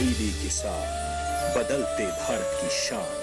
तब्दीली के साथ बदलते भारत की शान।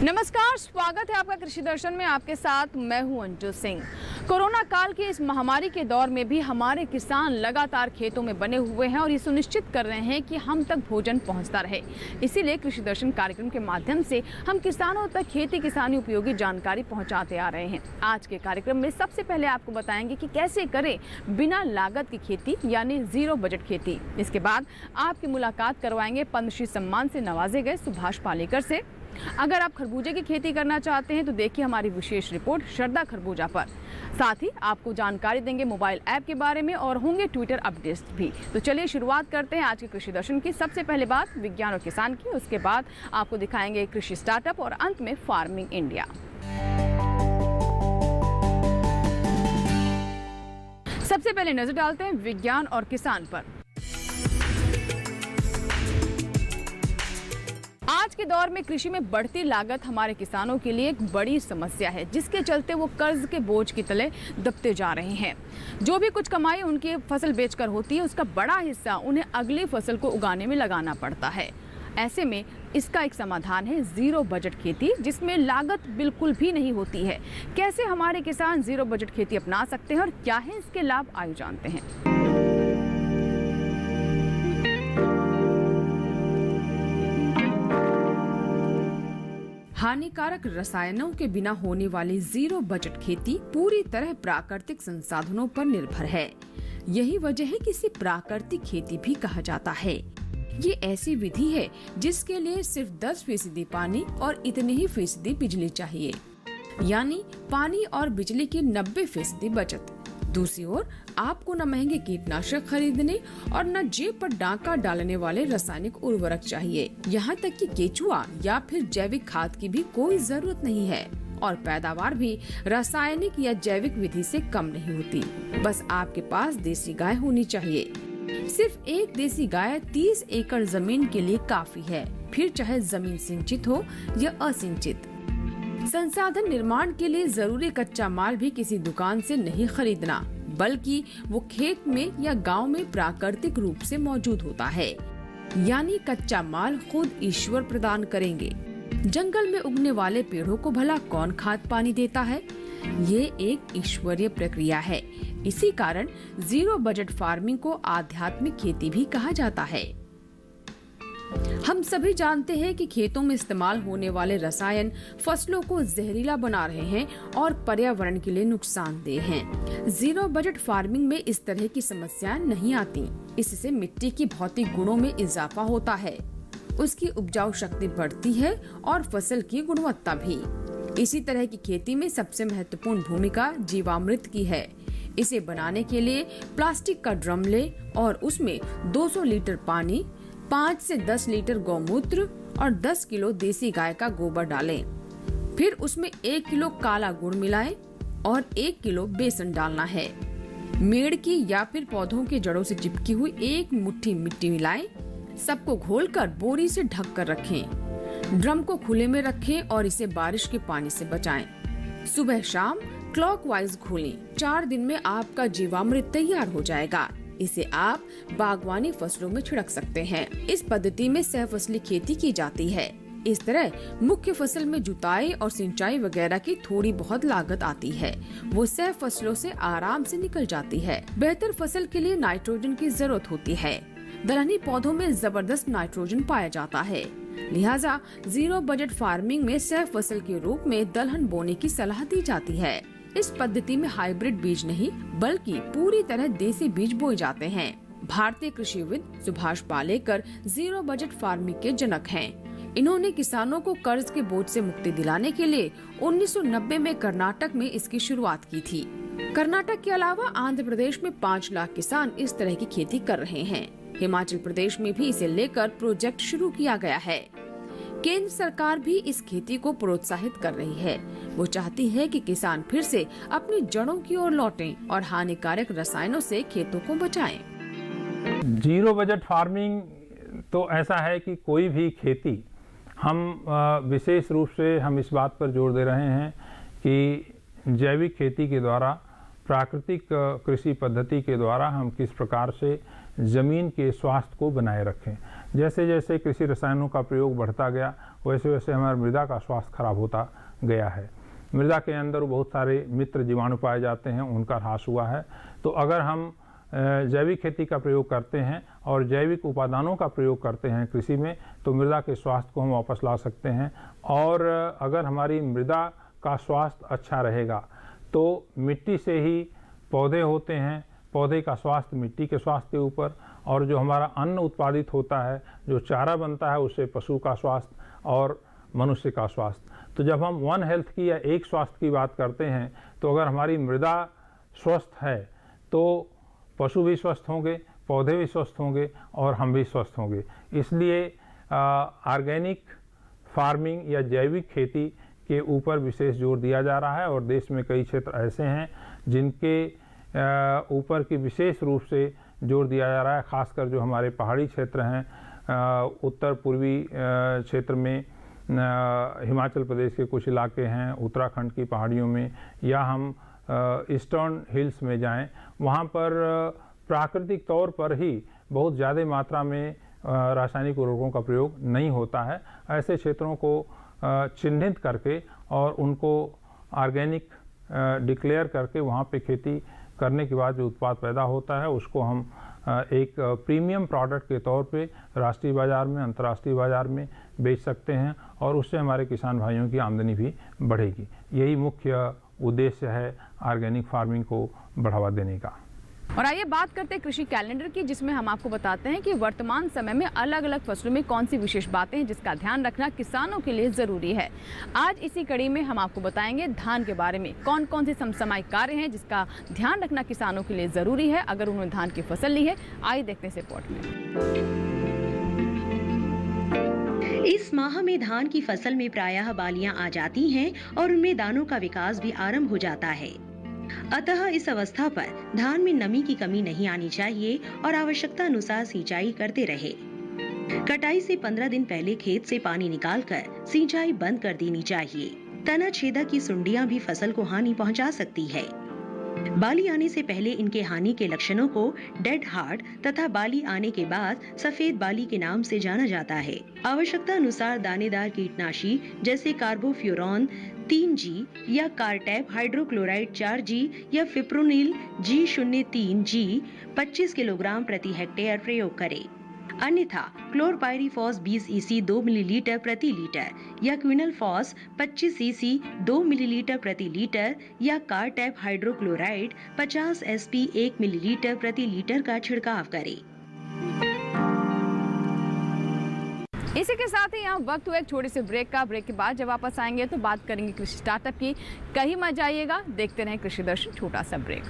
नमस्कार, स्वागत है आपका कृषि दर्शन में। आपके साथ मैं हूं अंजू सिंह। कोरोना काल की इस महामारी के दौर में भी हमारे किसान लगातार खेतों में बने हुए हैं और ये सुनिश्चित कर रहे हैं कि हम तक भोजन पहुंचता रहे। इसीलिए कृषि दर्शन कार्यक्रम के माध्यम से हम किसानों तक खेती किसानी उपयोगी जानकारी पहुंचाते आ रहे हैं। आज के कार्यक्रम में सबसे पहले आपको बताएंगे कि कैसे करें बिना लागत की खेती, यानी जीरो बजट खेती। इसके बाद आपकी मुलाकात करवाएंगे पद्मश्री सम्मान से नवाजे गए सुभाष पालेकर से। अगर आप खरबूजे की खेती करना चाहते हैं तो देखिए हमारी विशेष रिपोर्ट शरदा खरबूजा पर। साथ ही आपको जानकारी देंगे मोबाइल ऐप के बारे में और होंगे ट्विटर अपडेट्स भी। तो चलिए शुरुआत करते हैं आज के कृषि दर्शन की। सबसे पहले बात विज्ञान और किसान की, उसके बाद आपको दिखाएंगे कृषि स्टार्टअप और अंत में फार्मिंग इंडिया। सबसे पहले नजर डालते हैं विज्ञान और किसान पर। आज के दौर में कृषि में बढ़ती लागत हमारे किसानों के लिए एक बड़ी समस्या है, जिसके चलते वो कर्ज के बोझ के तले दबते जा रहे हैं। जो भी कुछ कमाई उनकी फसल बेचकर होती है, उसका बड़ा हिस्सा उन्हें अगली फसल को उगाने में लगाना पड़ता है। ऐसे में इसका एक समाधान है जीरो बजट खेती, जिसमें लागत बिल्कुल भी नहीं होती है। कैसे हमारे किसान जीरो बजट खेती अपना सकते हैं और क्या है इसके लाभ, आइए जानते हैं। हानिकारक रसायनों के बिना होने वाली जीरो बजट खेती पूरी तरह प्राकृतिक संसाधनों पर निर्भर है। यही वजह है कि इसे प्राकृतिक खेती भी कहा जाता है। ये ऐसी विधि है जिसके लिए सिर्फ 10% पानी और इतने ही फीसदी बिजली चाहिए, यानी पानी और बिजली की 90% बचत। दूसरी ओर आपको न महंगे कीटनाशक खरीदने और न जेब पर डाका डालने वाले रासायनिक उर्वरक चाहिए। यहाँ तक कि केचुआ या फिर जैविक खाद की भी कोई जरूरत नहीं है और पैदावार भी रासायनिक या जैविक विधि से कम नहीं होती। बस आपके पास देसी गाय होनी चाहिए। सिर्फ एक देसी गाय 30 एकड़ जमीन के लिए काफी है, फिर चाहे जमीन सिंचित हो या असिंचित। संसाधन निर्माण के लिए जरूरी कच्चा माल भी किसी दुकान से नहीं खरीदना, बल्कि वो खेत में या गांव में प्राकृतिक रूप से मौजूद होता है, यानी कच्चा माल खुद ईश्वर प्रदान करेंगे। जंगल में उगने वाले पेड़ों को भला कौन खाद पानी देता है? ये एक ईश्वरीय प्रक्रिया है। इसी कारण जीरो बजट फार्मिंग को आध्यात्मिक खेती भी कहा जाता है। हम सभी जानते हैं कि खेतों में इस्तेमाल होने वाले रसायन फसलों को जहरीला बना रहे हैं और पर्यावरण के लिए नुकसानदेह हैं। जीरो बजट फार्मिंग में इस तरह की समस्याएं नहीं आती। इससे मिट्टी की भौतिक गुणों में इजाफा होता है, उसकी उपजाऊ शक्ति बढ़ती है और फसल की गुणवत्ता भी। इसी तरह की खेती में सबसे महत्वपूर्ण भूमिका जीवामृत की है। इसे बनाने के लिए प्लास्टिक का ड्रम ले और उसमें 200 लीटर पानी, 5 से 10 लीटर गौमूत्र और 10 किलो देसी गाय का गोबर डालें। फिर उसमें 1 किलो काला गुड़ मिलाएं और 1 किलो बेसन डालना है। मेड़ की या फिर पौधों के जड़ों से चिपकी हुई 1 मुट्ठी मिट्टी मिलाएं। सबको घोलकर बोरी से ढक कर रखें। ड्रम को खुले में रखें और इसे बारिश के पानी से बचाएं। सुबह शाम क्लॉकवाइज घोलें। 4 दिन में आपका जीवामृत तैयार हो जाएगा। इसे आप बागवानी फसलों में छिड़क सकते हैं। इस पद्धति में सहफसली खेती की जाती है। इस तरह मुख्य फसल में जुताई और सिंचाई वगैरह की थोड़ी बहुत लागत आती है, वो सह फसलों से आराम से निकल जाती है। बेहतर फसल के लिए नाइट्रोजन की जरूरत होती है। दलहनी पौधों में जबरदस्त नाइट्रोजन पाया जाता है, लिहाजा जीरो बजट फार्मिंग में सह फसल के रूप में दलहन बोने की सलाह दी जाती है। इस पद्धति में हाइब्रिड बीज नहीं बल्कि पूरी तरह देसी बीज बोए जाते हैं। भारतीय कृषिविद Subhash Palekar zero budget farming के जनक हैं। इन्होंने किसानों को कर्ज के बोझ से मुक्ति दिलाने के लिए 1990 में कर्नाटक में इसकी शुरुआत की थी। कर्नाटक के अलावा आंध्र प्रदेश में 5 लाख किसान इस तरह की खेती कर रहे हैं। हिमाचल प्रदेश में भी इसे लेकर प्रोजेक्ट शुरू किया गया है। केंद्र सरकार भी इस खेती को प्रोत्साहित कर रही है। वो चाहती है कि किसान फिर से अपनी जड़ों की ओर लौटें और हानिकारक रसायनों से खेतों को बचाएं। जीरो बजट फार्मिंग तो ऐसा है कि कोई भी खेती हम विशेष रूप से हम इस बात पर जोर दे रहे हैं कि जैविक खेती के द्वारा, प्राकृतिक कृषि पद्धति के द्वारा हम किस प्रकार से ज़मीन के स्वास्थ्य को बनाए रखें। जैसे जैसे कृषि रसायनों का प्रयोग बढ़ता गया वैसे वैसे हमारी मृदा का स्वास्थ्य खराब होता गया है। मृदा के अंदर बहुत सारे मित्र जीवाणु पाए जाते हैं, उनका ह्रास हुआ है। तो अगर हम जैविक खेती का प्रयोग करते हैं और जैविक उपादानों का प्रयोग करते हैं कृषि में, तो मृदा के स्वास्थ्य को हम वापस ला सकते हैं। और अगर हमारी मृदा का स्वास्थ्य अच्छा रहेगा तो मिट्टी से ही पौधे होते हैं, पौधे का स्वास्थ्य मिट्टी के स्वास्थ्य के ऊपर, और जो हमारा अन्न उत्पादित होता है, जो चारा बनता है, उससे पशु का स्वास्थ्य और मनुष्य का स्वास्थ्य। तो जब हम वन हेल्थ की या एक स्वास्थ्य की बात करते हैं, तो अगर हमारी मृदा स्वस्थ है तो पशु भी स्वस्थ होंगे, पौधे भी स्वस्थ होंगे और हम भी स्वस्थ होंगे। इसलिए ऑर्गेनिक फार्मिंग या जैविक खेती के ऊपर विशेष जोर दिया जा रहा है। और देश में कई क्षेत्र ऐसे हैं जिनके ऊपर की विशेष रूप से जोर दिया जा रहा है, खासकर जो हमारे पहाड़ी क्षेत्र हैं, उत्तर पूर्वी क्षेत्र में हिमाचल प्रदेश के कुछ इलाके हैं, उत्तराखंड की पहाड़ियों में, या हम ईस्टर्न हिल्स में जाएं, वहाँ पर प्राकृतिक तौर पर ही बहुत ज़्यादा मात्रा में रासायनिक उर्वरकों का प्रयोग नहीं होता है। ऐसे क्षेत्रों को चिन्हित करके और उनको ऑर्गेनिक डिक्लेयर करके वहाँ पे खेती करने के बाद जो उत्पाद पैदा होता है उसको हम एक प्रीमियम प्रोडक्ट के तौर पे राष्ट्रीय बाज़ार में, अंतर्राष्ट्रीय बाज़ार में बेच सकते हैं और उससे हमारे किसान भाइयों की आमदनी भी बढ़ेगी। यही मुख्य उद्देश्य है ऑर्गेनिक फार्मिंग को बढ़ावा देने का। और आइए बात करते हैं कृषि कैलेंडर की, जिसमें हम आपको बताते हैं कि वर्तमान समय में अलग अलग फसलों में कौन सी विशेष बातें हैं जिसका ध्यान रखना किसानों के लिए ज़रूरी है। आज इसी कड़ी में हम आपको बताएंगे धान के बारे में कौन कौन से समसामयिक कार्य हैं जिसका ध्यान रखना किसानों के लिए ज़रूरी है अगर उन्होंने धान की फसल ली है। आइए देखते हैं इस रिपोर्ट में। इस माह में धान की फसल में प्रायः बालियां आ जाती हैं और उनमें दानों का विकास भी आरंभ हो जाता है। अतः इस अवस्था पर धान में नमी की कमी नहीं आनी चाहिए और आवश्यकता अनुसार सिंचाई करते रहे। कटाई से 15 दिन पहले खेत से पानी निकालकर सिंचाई बंद कर देनी चाहिए। तना छेदा की सुंडियां भी फसल को हानि पहुंचा सकती है। बाली आने से पहले इनके हानि के लक्षणों को डेड हार्ट तथा बाली आने के बाद सफेद बाली के नाम से जाना जाता है। आवश्यकता अनुसार दानेदार कीटनाशी जैसे कार्बोफ्यूरॉन 3G या कार्टैप हाइड्रोक्लोराइड 4G या फिप्रोनिल G03G 25 किलोग्राम प्रति हेक्टेयर प्रयोग करें। अन्यथा क्लोरपाइरीफॉस 20 EC 2 मिलीलीटर प्रति लीटर या क्विनलफॉस 25 EC 2 मिलीलीटर प्रति लीटर या कार्टैप हाइड्रोक्लोराइड 50 SP 1 मिलीलीटर प्रति लीटर का छिड़काव करें। इसी के साथ ही यहाँ वक्त हुआ एक छोटे से ब्रेक का। ब्रेक के बाद जब वापस आएंगे तो बात करेंगे कृषि स्टार्टअप की। कहीं मत जाइएगा, देखते रहें कृषि दर्शन। छोटा सा ब्रेक।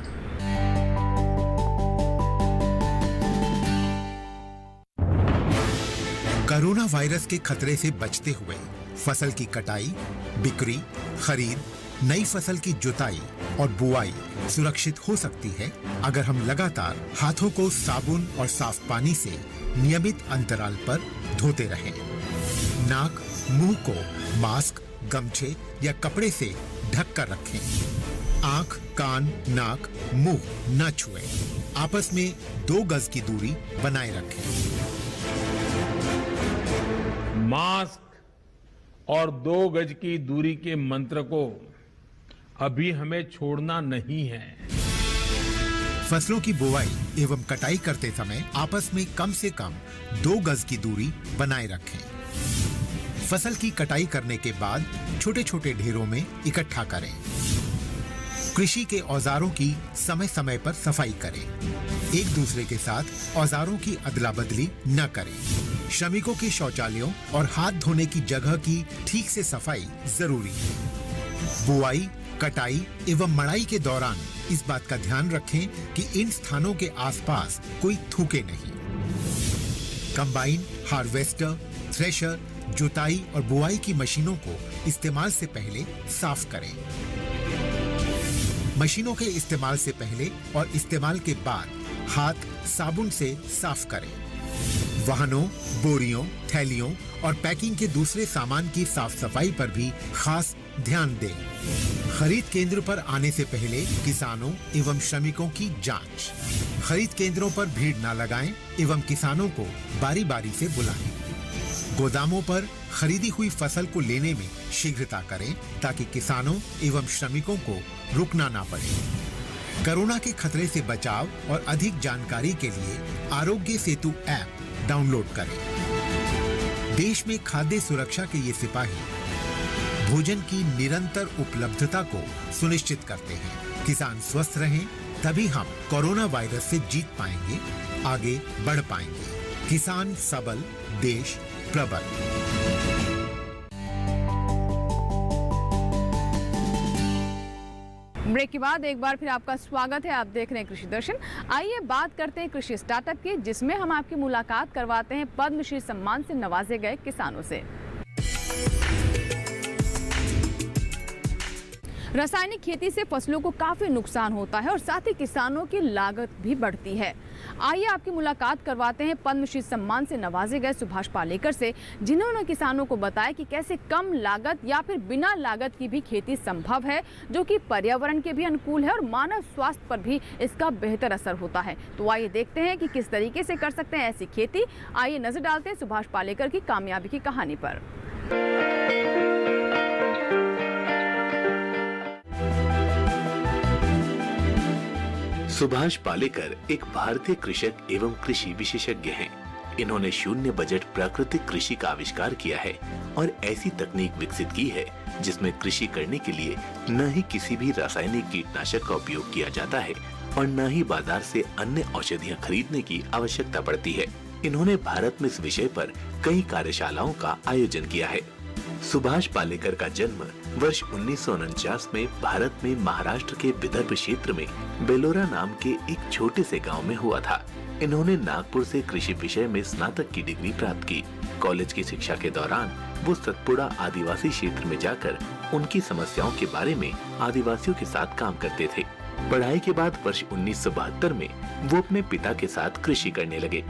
कोरोना वायरस के खतरे से बचते हुए फसल की कटाई, बिक्री, खरीद, नई फसल की जुताई और बुआई सुरक्षित हो सकती है अगर हम लगातार हाथों को साबुन और साफ पानी से नियमित अंतराल पर धोते रहें। नाक, मुंह को मास्क, गमछे या कपड़े से ढक कर रखें। आंख, कान, नाक, मुंह न छुएं। आपस में 2 गज की दूरी बनाए रखें। मास्क और 2 गज की दूरी के मंत्र को अभी हमें छोड़ना नहीं है। फसलों की बुवाई एवं कटाई करते समय आपस में कम से कम 2 गज की दूरी बनाए रखें। फसल की कटाई करने के बाद छोटे छोटे ढेरों में इकट्ठा करें। कृषि के औजारों की समय समय पर सफाई करें। एक दूसरे के साथ औजारों की अदला बदली न करें। श्रमिकों के शौचालयों और हाथ धोने की जगह की ठीक से सफाई जरूरी है। बुआई, कटाई एवं मड़ाई के दौरान इस बात का ध्यान रखें कि इन स्थानों के आसपास कोई थूके नहीं। कंबाइन, हार्वेस्टर, थ्रेशर, जुताई और बुआई की मशीनों को इस्तेमाल से पहले साफ करें। मशीनों के इस्तेमाल से पहले और इस्तेमाल के बाद हाथ साबुन से साफ करें। वाहनों, बोरियों, थैलियों और पैकिंग के दूसरे सामान की साफ सफाई पर भी खास ध्यान दें। खरीद केंद्र पर आने से पहले किसानों एवं श्रमिकों की जांच। खरीद केंद्रों पर भीड़ न लगाएं एवं किसानों को बारी बारी से बुलाएं। गोदामों पर खरीदी हुई फसल को लेने में शीघ्रता करें ताकि किसानों एवं श्रमिकों को रुकना ना पड़े। कोरोना के खतरे से बचाव और अधिक जानकारी के लिए आरोग्य सेतु ऐप डाउनलोड करें। देश में खाद्य सुरक्षा के ये सिपाही भोजन की निरंतर उपलब्धता को सुनिश्चित करते हैं। किसान स्वस्थ रहें तभी हम कोरोना वायरस से जीत पाएंगे, आगे बढ़ पाएंगे। किसान सबल, देश प्रबल। ब्रेक के बाद एक बार फिर आपका स्वागत है। आप देख रहे हैं कृषि दर्शन। आइए बात करते हैं कृषि स्टार्टअप की, जिसमें हम आपकी मुलाकात करवाते हैं पद्मश्री सम्मान से नवाजे गए किसानों से। रासायनिक खेती से फसलों को काफी नुकसान होता है और साथ ही किसानों की लागत भी बढ़ती है। आइए आपकी मुलाकात करवाते हैं पद्मश्री सम्मान से नवाजे गए सुभाष पालेकर से, जिन्होंने किसानों को बताया कि कैसे कम लागत या फिर बिना लागत की भी खेती संभव है, जो कि पर्यावरण के भी अनुकूल है और मानव स्वास्थ्य पर भी इसका बेहतर असर होता है। तो आइए देखते हैं कि किस तरीके से कर सकते हैं ऐसी खेती। आइए नजर डालते हैं सुभाष पालेकर की कामयाबी की कहानी पर। सुभाष पालेकर एक भारतीय कृषक एवं कृषि विशेषज्ञ हैं। इन्होंने शून्य बजट प्राकृतिक कृषि का आविष्कार किया है और ऐसी तकनीक विकसित की है जिसमें कृषि करने के लिए न ही किसी भी रासायनिक कीटनाशक का उपयोग किया जाता है और न ही बाजार से अन्य औषधियाँ खरीदने की आवश्यकता पड़ती है। इन्होंने भारत में इस विषय पर कई कार्यशालाओं का आयोजन किया है। सुभाष पालेकर का जन्म वर्ष 1949 में भारत में महाराष्ट्र के विदर्भ क्षेत्र में बेलोरा नाम के एक छोटे से गांव में हुआ था। इन्होंने नागपुर से कृषि विषय में स्नातक की डिग्री प्राप्त की। कॉलेज की शिक्षा के दौरान वो सतपुड़ा आदिवासी क्षेत्र में जाकर उनकी समस्याओं के बारे में आदिवासियों के साथ काम करते थे। पढ़ाई के बाद वर्ष 1972 में वो अपने पिता के साथ कृषि करने लगे।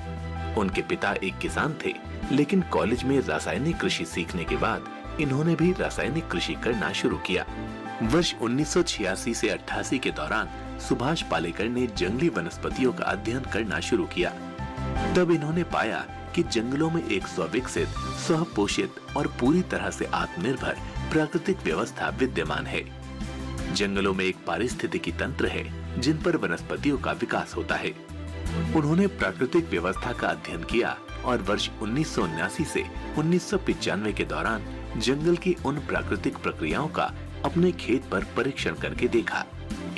उनके पिता एक किसान थे, लेकिन कॉलेज में रासायनिक कृषि सीखने के बाद इन्होंने भी रासायनिक कृषि करना शुरू किया। वर्ष 1986 से 88 के दौरान सुभाष पालेकर ने जंगली वनस्पतियों का अध्ययन करना शुरू किया। तब इन्होंने पाया कि जंगलों में एक स्व-विकसित, स्वपोषित और पूरी तरह से आत्मनिर्भर प्राकृतिक व्यवस्था विद्यमान है। जंगलों में एक पारिस्थितिकी तंत्र है जिन पर वनस्पतियों का विकास होता है। उन्होंने प्राकृतिक व्यवस्था का अध्ययन किया और वर्ष 1979 से 1995 के दौरान जंगल की उन प्राकृतिक प्रक्रियाओं का अपने खेत पर परीक्षण करके देखा।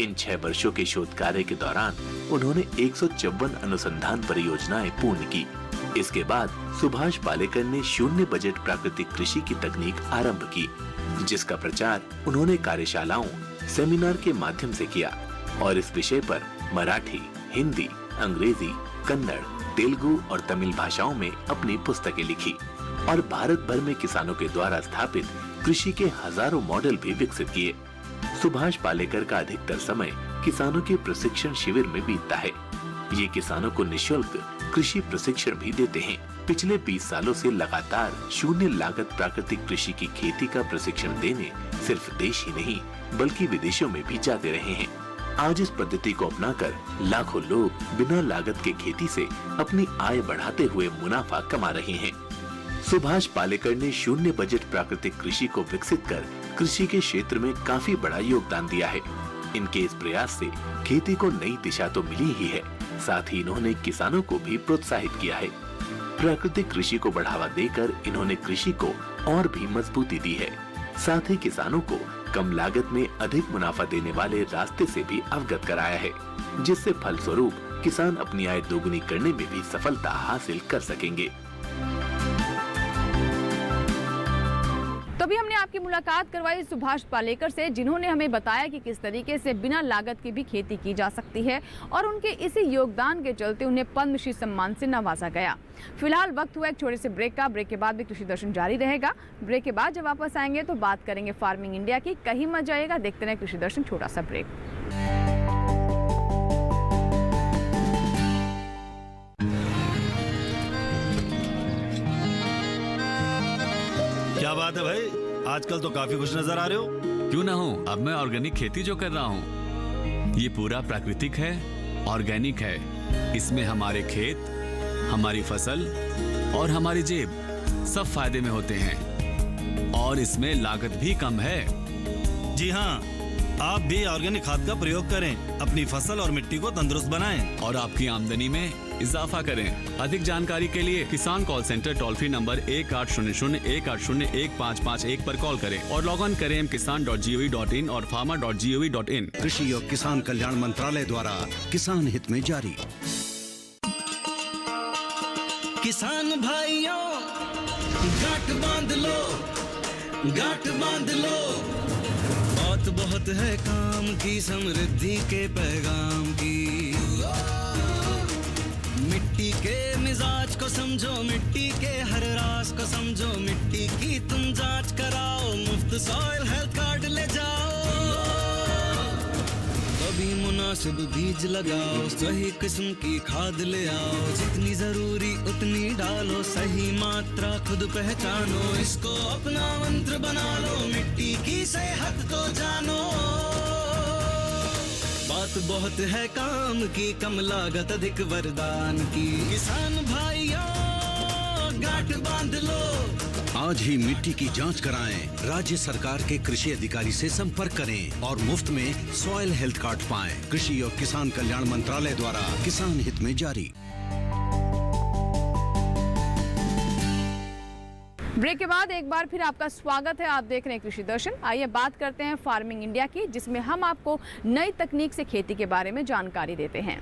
इन 6 वर्षों के शोध कार्य के दौरान उन्होंने 154 अनुसंधान परियोजनाएं पूर्ण की। इसके बाद सुभाष पालेकर ने शून्य बजट प्राकृतिक कृषि की तकनीक आरंभ की, जिसका प्रचार उन्होंने कार्यशालाओं, सेमिनार के माध्यम से किया और इस विषय पर मराठी, हिंदी, अंग्रेजी, कन्नड़, तेलुगु और तमिल भाषाओं में अपनी पुस्तकें लिखी और भारत भर में किसानों के द्वारा स्थापित कृषि के हजारों मॉडल भी विकसित किए। सुभाष पालेकर का अधिकतर समय किसानों के प्रशिक्षण शिविर में बीतता है। ये किसानों को निःशुल्क कृषि प्रशिक्षण भी देते हैं। पिछले 20 सालों से लगातार शून्य लागत प्राकृतिक कृषि की खेती का प्रशिक्षण देने सिर्फ देश ही नहीं बल्कि विदेशों में भी जाते रहे हैं। आज इस पद्धति को अपनाकर लाखों लोग बिना लागत के खेती से अपनी आय बढ़ाते हुए मुनाफा कमा रहे हैं। सुभाष पालेकर ने शून्य बजट प्राकृतिक कृषि को विकसित कर कृषि के क्षेत्र में काफी बड़ा योगदान दिया है। इनके इस प्रयास से खेती को नई दिशा तो मिली ही है, साथ ही इन्होंने किसानों को भी प्रोत्साहित किया है। प्राकृतिक कृषि को बढ़ावा देकर इन्होंने कृषि को और भी मजबूती दी है। साथ ही किसानों को कम लागत में अधिक मुनाफा देने वाले रास्ते से भी अवगत कराया है, जिससे फलस्वरूप किसान अपनी आय दोगुनी करने में भी सफलता हासिल कर सकेंगे। तो अभी हमने आपकी मुलाकात करवाई सुभाष पालेकर से, जिन्होंने हमें बताया कि किस तरीके से बिना लागत की भी खेती की जा सकती है और उनके इसी योगदान के चलते उन्हें पद्मश्री सम्मान से नवाजा गया। फिलहाल वक्त हुआ एक छोटे से ब्रेक का। ब्रेक के बाद भी कृषि दर्शन जारी रहेगा। ब्रेक के बाद जब वापस आएंगे तो बात करेंगे फार्मिंग इंडिया की। कहीं मत जाइएगा, देखते रहे कृषि दर्शन। छोटा सा ब्रेक। क्या बात है भाई, आजकल तो काफी खुश नजर आ रहे हो। क्यों ना हो, अब मैं ऑर्गेनिक खेती जो कर रहा हूँ ये पूरा प्राकृतिक है, ऑर्गेनिक है। इसमें हमारे खेत, हमारी फसल और हमारी जेब सब फायदे में होते हैं और इसमें लागत भी कम है। जी हाँ, आप भी ऑर्गेनिक खाद का प्रयोग करें, अपनी फसल और मिट्टी को तंदुरुस्त बनाएं और आपकी आमदनी में इजाफा करें। अधिक जानकारी के लिए किसान call centre toll free number 1800-180-1551 पर कॉल करें और लॉग ऑन करें kisan.gov.in और farmer.gov.in। कृषि और किसान कल्याण मंत्रालय द्वारा किसान हित में जारी। किसान भाइयों, गांठ बांध लो, गांठ बांध लो। बहुत बहुत है काम की, समृद्धि के पैगाम की। मिट्टी के मिजाज को समझो, मिट्टी के हर राज को समझो, मिट्टी की तुम जांच कराओ, मुफ्त सॉइल हेल्थ कार्ड ले जाओ। कभी मुनासिब बीज लगाओ, सही किस्म की खाद ले आओ, जितनी जरूरी उतनी डालो, सही मात्रा खुद पहचानो, इसको अपना मंत्र बना लो, मिट्टी की सेहत को जानो। बात बहुत है काम की, कम लागत अधिक वरदान की। किसान भाइयों, गांठ बांध लो। आज ही मिट्टी की जांच कराएं, राज्य सरकार के कृषि अधिकारी से संपर्क करें और मुफ्त में सॉइल हेल्थ कार्ड पाएं। कृषि और किसान कल्याण मंत्रालय द्वारा किसान हित में जारी। ब्रेक के बाद एक बार फिर आपका स्वागत है। आप देख रहे हैं कृषि दर्शन। आइए बात करते हैं फार्मिंग इंडिया की, जिसमें हम आपको नई तकनीक से खेती के बारे में जानकारी देते हैं।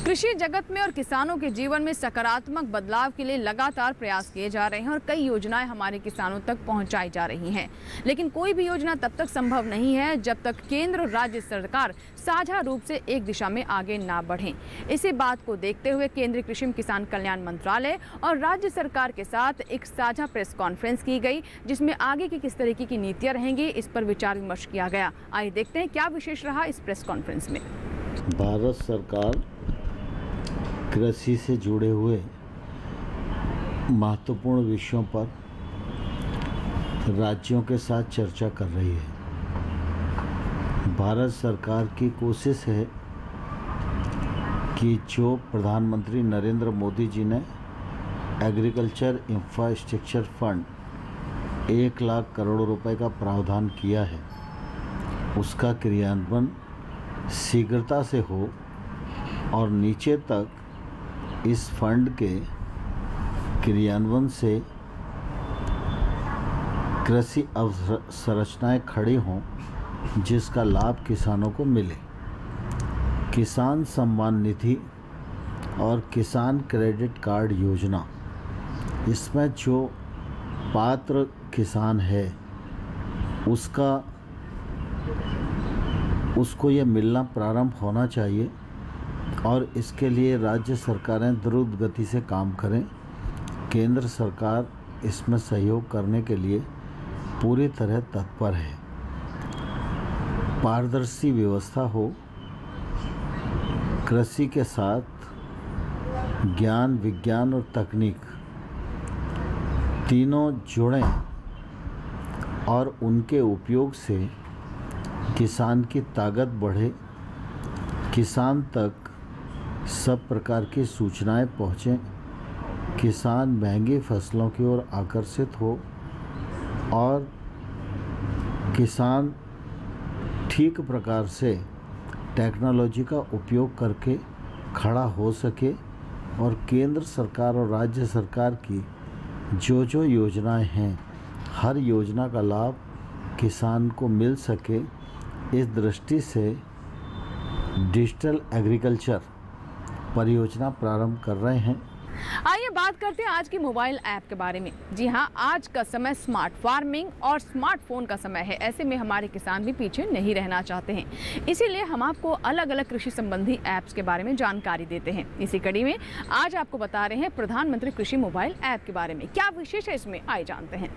कृषि जगत में और किसानों के जीवन में सकारात्मक बदलाव के लिए लगातार प्रयास किए जा रहे हैं और कई योजनाएं हमारे किसानों तक पहुंचाई जा रही हैं। लेकिन कोई भी योजना तब तक संभव नहीं है जब तक केंद्र और राज्य सरकार साझा रूप से एक दिशा में आगे ना बढ़ें। इसी बात को देखते हुए केंद्रीय कृषि एवं किसान कल्याण मंत्रालय और राज्य सरकार के साथ एक साझा प्रेस कॉन्फ्रेंस की गई, जिसमें आगे की किस तरीके की नीतियाँ रहेंगी इस पर विचार विमर्श किया गया। आइए देखते हैं क्या विशेष रहा इस प्रेस कॉन्फ्रेंस में। भारत सरकार कृषि से जुड़े हुए महत्वपूर्ण विषयों पर राज्यों के साथ चर्चा कर रही है। भारत सरकार की कोशिश है कि जो प्रधानमंत्री नरेंद्र मोदी जी ने agriculture infrastructure fund 1 lakh crore रुपए का प्रावधान किया है, उसका क्रियान्वयन शीघ्रता से हो और नीचे तक इस फंड के क्रियान्वयन से कृषि अवसंरचनाएं खड़ी हों, जिसका लाभ किसानों को मिले। किसान सम्मान निधि और किसान क्रेडिट कार्ड योजना, इसमें जो पात्र किसान है उसको ये मिलना प्रारंभ होना चाहिए और इसके लिए राज्य सरकारें द्रुत गति से काम करें। केंद्र सरकार इसमें सहयोग करने के लिए पूरी तरह तत्पर है। पारदर्शी व्यवस्था हो, कृषि के साथ ज्ञान, विज्ञान और तकनीक तीनों जुड़ें और उनके उपयोग से किसान की ताकत बढ़े, किसान तक सब प्रकार की सूचनाएं पहुँचें, किसान महंगी फसलों की ओर आकर्षित हो और किसान ठीक प्रकार से टेक्नोलॉजी का उपयोग करके खड़ा हो सके और केंद्र सरकार और राज्य सरकार की जो योजनाएं हैं, हर योजना का लाभ किसान को मिल सके, इस दृष्टि से डिजिटल एग्रीकल्चर परियोजना प्रारंभ कर रहे हैं। आइए बात करते हैं आज की मोबाइल ऐप के बारे में। जी हाँ, आज का समय स्मार्ट फार्मिंग और स्मार्टफोन का समय है। ऐसे में हमारे किसान भी पीछे नहीं रहना चाहते हैं, इसीलिए हम आपको अलग अलग कृषि संबंधी ऐप्स के बारे में जानकारी देते हैं। इसी कड़ी में आज आपको बता रहे हैं प्रधानमंत्री कृषि मोबाइल ऐप के बारे में। क्या विशेष है इसमें, आइए जानते हैं।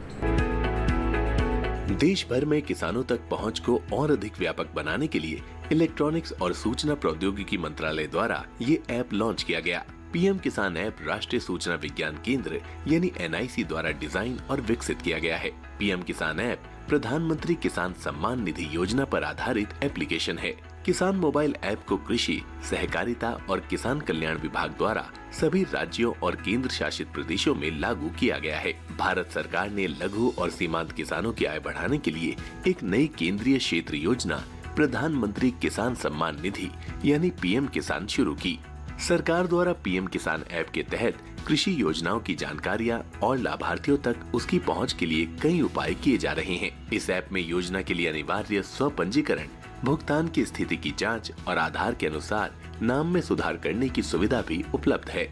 देश भर में किसानों तक पहुंच को और अधिक व्यापक बनाने के लिए इलेक्ट्रॉनिक्स और सूचना प्रौद्योगिकी मंत्रालय द्वारा ये ऐप लॉन्च किया गया। पीएम किसान ऐप राष्ट्रीय सूचना विज्ञान केंद्र यानी NIC द्वारा डिजाइन और विकसित किया गया है। पीएम किसान ऐप प्रधानमंत्री किसान सम्मान निधि योजना पर आधारित एप्लीकेशन है। किसान मोबाइल ऐप को कृषि, सहकारिता और किसान कल्याण विभाग द्वारा सभी राज्यों और केंद्र शासित प्रदेशों में लागू किया गया है। भारत सरकार ने लघु और सीमांत किसानों की आय बढ़ाने के लिए एक नई केंद्रीय क्षेत्र योजना प्रधानमंत्री किसान सम्मान निधि यानी पीएम किसान शुरू की। सरकार द्वारा पीएम किसान ऐप के तहत कृषि योजनाओं की जानकारियां और लाभार्थियों तक उसकी पहुंच के लिए कई उपाय किए जा रहे हैं। इस ऐप में योजना के लिए अनिवार्य स्वपंजीकरण, भुगतान की स्थिति की जांच और आधार के अनुसार नाम में सुधार करने की सुविधा भी उपलब्ध है।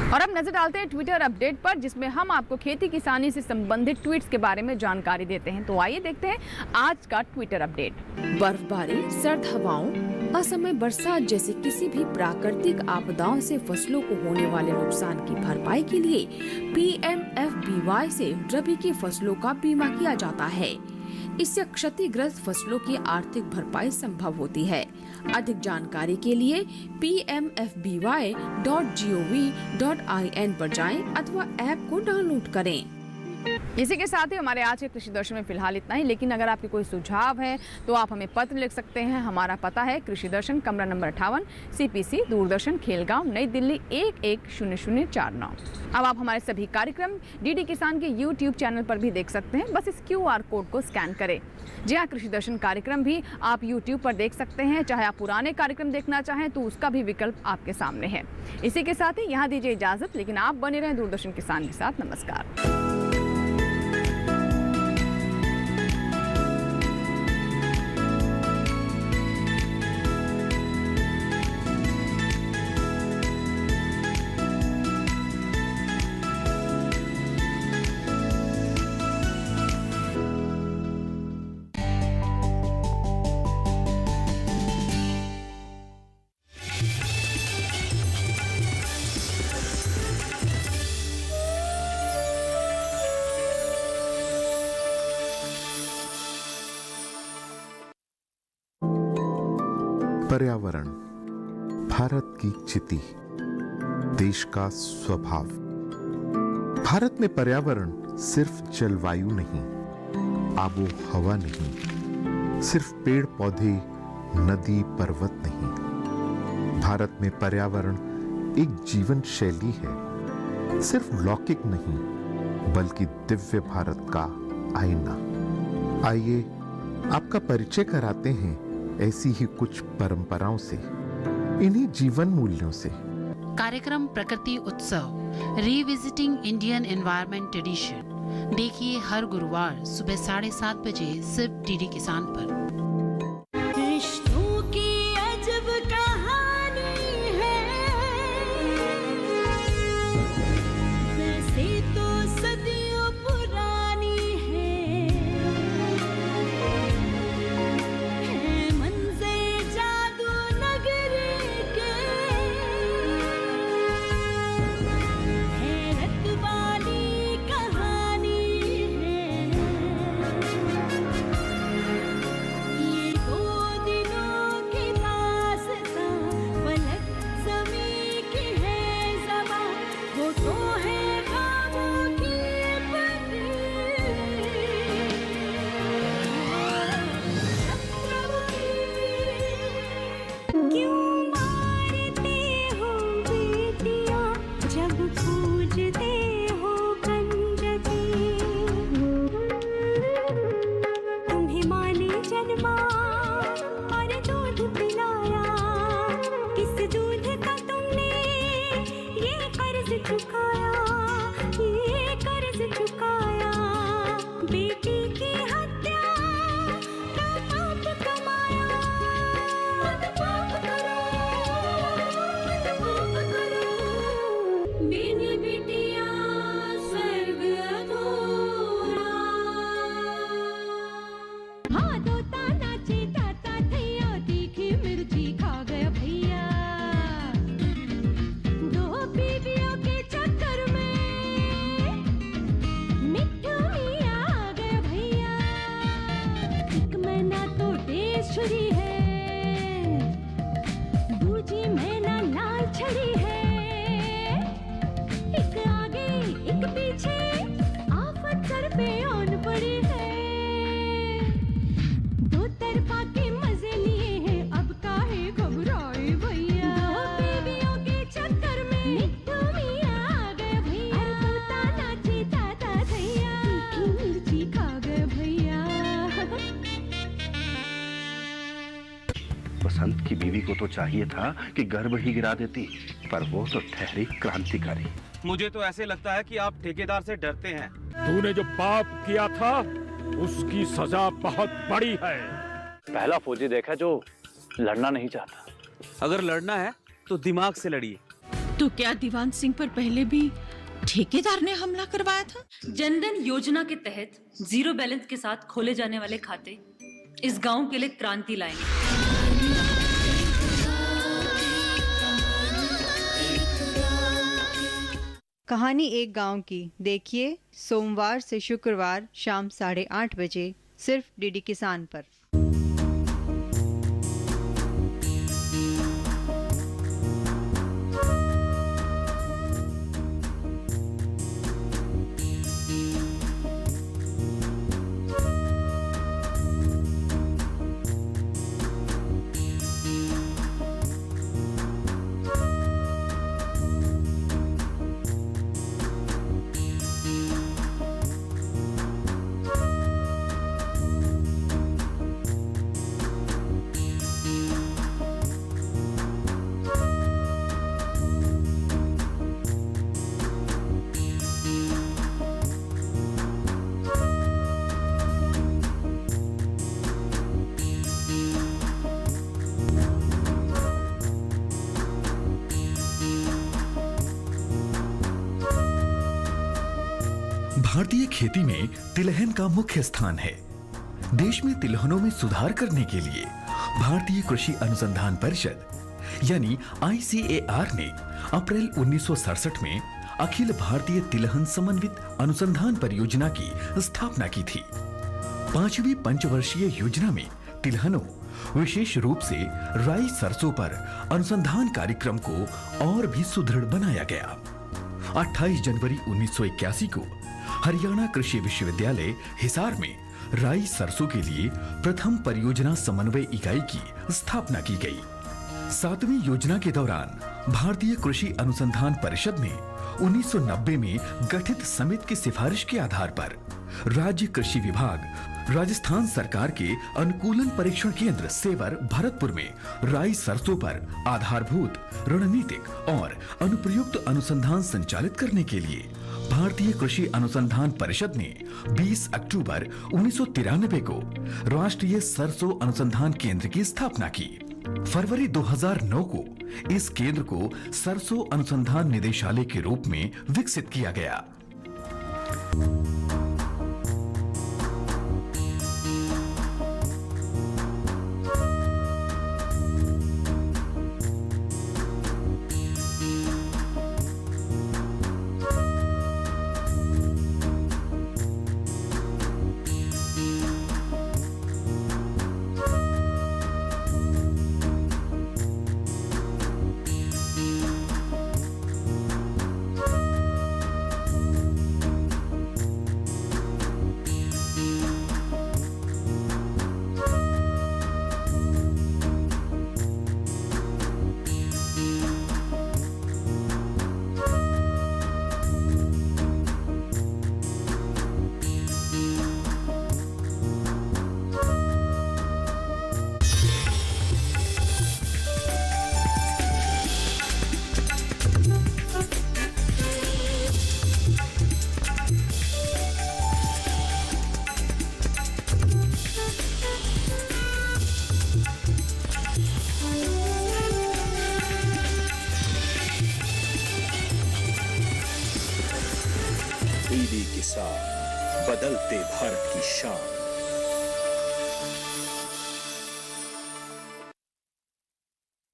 और अब नजर डालते हैं ट्विटर अपडेट पर, जिसमें हम आपको खेती किसानी से संबंधित ट्वीट्स के बारे में जानकारी देते हैं। तो आइए देखते हैं आज का ट्विटर अपडेट। बर्फबारी, सर्द हवाओं, असमय बरसात जैसे किसी भी प्राकृतिक आपदाओं से फसलों को होने वाले नुकसान की भरपाई के लिए PMFBY से रबी की फसलों का बीमा किया जाता है। इससे क्षतिग्रस्त फसलों की आर्थिक भरपाई संभव होती है। अधिक जानकारी के लिए pmfby.gov.in पर जाएं अथवा ऐप को डाउनलोड करें। इसी के साथ ही हमारे आज के कृषि दर्शन में फिलहाल इतना ही, लेकिन अगर आपके कोई सुझाव है तो आप हमें पत्र लिख सकते हैं। हमारा पता है कृषि दर्शन, कमरा नंबर 58, CPC, दूरदर्शन, खेलगांव, नई दिल्ली 110049। अब आप हमारे सभी कार्यक्रम DD किसान के YouTube चैनल पर भी देख सकते हैं। बस इस QR कोड को स्कैन करें। जी हाँ, कृषि दर्शन कार्यक्रम भी आप YouTube पर देख सकते हैं। चाहे आप पुराने कार्यक्रम देखना चाहें तो उसका भी विकल्प आपके सामने है। इसी के साथ ही यहाँ दीजिए इजाजत, लेकिन आप बने रहें दूरदर्शन किसान के साथ। नमस्कार। पर्यावरण भारत की चिति, देश का स्वभाव। भारत में पर्यावरण सिर्फ जलवायु नहीं, आबो हवा नहीं, सिर्फ पेड़ पौधे, नदी पर्वत नहीं। भारत में पर्यावरण एक जीवन शैली है, सिर्फ लौकिक नहीं बल्कि दिव्य भारत का आईना। आइए आपका परिचय कराते हैं ऐसी ही कुछ परंपराओं से, इन्हीं जीवन मूल्यों से। कार्यक्रम प्रकृति उत्सव, रिविजिटिंग इंडियन एनवायरनमेंट ट्रेडिशन, देखिए हर गुरुवार सुबह 7:30 बजे सिर्फ DD किसान पर। रिश्तों की अजब कहानी है, वैसे तो सदियों पुरानी है, मंज़र जादू नगरी के, हैरत वाली कहानी है। ये दो दिनों की दास्तां, फलक ज़मी की है ज़बां, होठों है ख्वाबों की बनी। क्यों मारते हो बेटियां जब पूजते हो कंजकी, तुम्हें माँ ने जन्मा और दूध पिलाया, इस दूध का तुमने ये कर्ज चुकाया, ये कर्ज चुकाया। बेटी की हत्या का देवी को तो चाहिए था कि गर्भ ही गिरा देती, पर वो तो ठहरी क्रांतिकारी। मुझे तो ऐसे लगता है कि आप ठेकेदार से डरते हैं। तूने जो पाप किया था उसकी सजा बहुत बड़ी है। पहला फौजी देखा जो लड़ना नहीं चाहता। अगर लड़ना है तो दिमाग से लड़िए। तो क्या दीवान सिंह पर पहले भी ठेकेदार ने हमला करवाया था? जनधन योजना के तहत 0 बैलेंस के साथ खोले जाने वाले खाते इस गांव के लिए क्रांति लाएंगे। कहानी एक गांव की देखिए सोमवार से शुक्रवार शाम 8:30 बजे सिर्फ डीडी किसान पर। भारतीय खेती में तिलहन का मुख्य स्थान है। देश में तिलहनों में सुधार करने के लिए भारतीय कृषि अनुसंधान परिषद यानी ICAR ने अप्रैल 1967 में अखिल भारतीय तिलहन समन्वित अनुसंधान परियोजना की स्थापना की थी। 5वीं पंचवर्षीय योजना में तिलहनों, विशेष रूप से राई सरसों पर अनुसंधान कार्यक्रम को और भी सुदृढ़ बनाया गया। 28 जनवरी 1981 को हरियाणा कृषि विश्वविद्यालय हिसार में राई सरसों के लिए प्रथम परियोजना समन्वय इकाई की स्थापना की गई। 7वीं योजना के दौरान भारतीय कृषि अनुसंधान परिषद ने 1990 में गठित समिति की सिफारिश के आधार पर राज्य कृषि विभाग, राजस्थान सरकार के अनुकूलन परीक्षण केंद्र सेवर भरतपुर में राई सरसों पर आधारभूत, रणनीतिक और अनुप्रयुक्त अनुसंधान संचालित करने के लिए भारतीय कृषि अनुसंधान परिषद ने 20 अक्टूबर 1993 को राष्ट्रीय सरसों अनुसंधान केंद्र की स्थापना की। फरवरी 2009 को इस केंद्र को सरसों अनुसंधान निदेशालय के रूप में विकसित किया गया। डीडी किसान, बदलते भारत की शान।